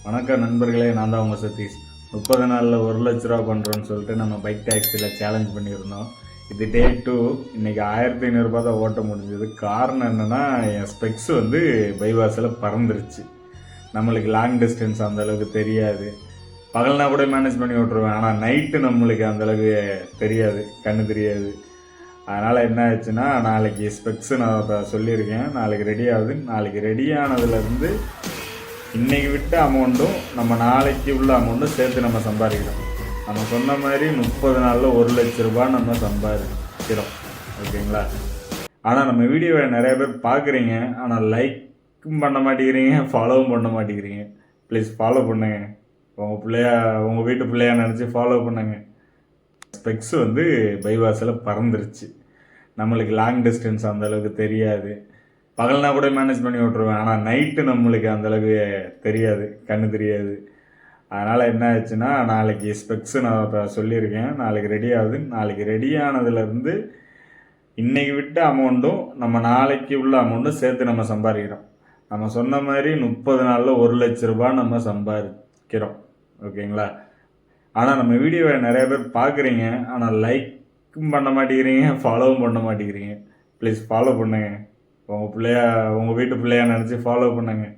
வணக்கம் நண்பர்களே, நான் தான் உங்கள் சதீஷ். 30 நாளில் 1,00,000 ரூபா பண்ணுறோன்னு சொல்லிட்டு நம்ம பைக் டாக்ஸியில் சேலஞ்ச் பண்ணியிருந்தோம். இது டே 2. இன்றைக்கி 1,500 தான் ஓட்ட முடிஞ்சது. காரணம் என்னென்னா, என் ஸ்பெக்ஸ் வந்து பைபாஸில் பறந்துருச்சு. நம்மளுக்கு லாங் டிஸ்டன்ஸ் அந்தளவுக்கு தெரியாது. பகல்னா கூட மேனேஜ் பண்ணி விட்ருவேன், ஆனால் நைட்டு நம்மளுக்கு அந்தளவுக்கு தெரியாது, கண்ணு தெரியாது. அதனால் என்ன ஆச்சுன்னா, நாளைக்கு ஸ்பெக்ஸு நான் இப்போ சொல்லியிருக்கேன், நாளைக்கு ரெடி ஆகுது. நாளைக்கு ரெடி ஆனதுலேருந்து இன்றைக்கி விட்ட அமௌண்ட்டும் நம்ம நாளைக்கு உள்ள அமௌண்ட்டும் சேர்த்து நம்ம சம்பாதிக்கிறோம். நம்ம சொன்ன மாதிரி 30 நாளில் 1,00,000 ரூபா நம்ம சம்பாதிக்கிறோம். ஓகேங்களா? ஆனால் நம்ம வீடியோவை நிறைய பேர் பார்க்குறீங்க, ஆனால் லைக்கும் பண்ண மாட்டேங்கிறீங்க, ஃபாலோவும் பண்ண மாட்டேங்கிறீங்க. ப்ளீஸ் ஃபாலோ பண்ணுங்க. உங்கள் வீட்டு பிள்ளையா நினச்சி ஃபாலோ பண்ணுங்க. ஸ்பெக்ஸ் வந்து பைபாஸில் பறந்துருச்சு. நம்மளுக்கு லாங் டிஸ்டன்ஸ் அந்தளவுக்கு தெரியாது. பகல்னா கூட மேனேஜ் பண்ணி விட்ருவேன், ஆனால் நைட்டு நம்மளுக்கு அந்தளவுக்கு தெரியாது, கண்ணு தெரியாது. அதனால் என்ன ஆச்சுன்னா, நாளைக்கு ஸ்பெக்ஸு நான் இப்போ சொல்லியிருக்கேன், நாளைக்கு ரெடி ஆகுது. நாளைக்கு ரெடி ஆனதுலேருந்து இன்றைக்கி விட்ட அமௌண்ட்டும் நம்ம நாளைக்கு உள்ள அமௌண்ட்டும் சேர்த்து நம்ம சம்பாதிக்கிறோம். நம்ம சொன்ன மாதிரி 30 நாளில் 1,00,000 ரூபா நம்ம சம்பாதிக்கிறோம். ஓகேங்களா? ஆனால் நம்ம வீடியோவை நிறைய பேர் பார்க்குறீங்க, ஆனால் லைக்கும் பண்ண மாட்டேங்கிறீங்க, ஃபாலோவும் பண்ண மாட்டேங்கிறீங்க. ப்ளீஸ் ஃபாலோ பண்ணுங்கள். உங்கள் வீட்டு பிள்ளையா நினச்சி ஃபாலோ பண்ணுங்கள்.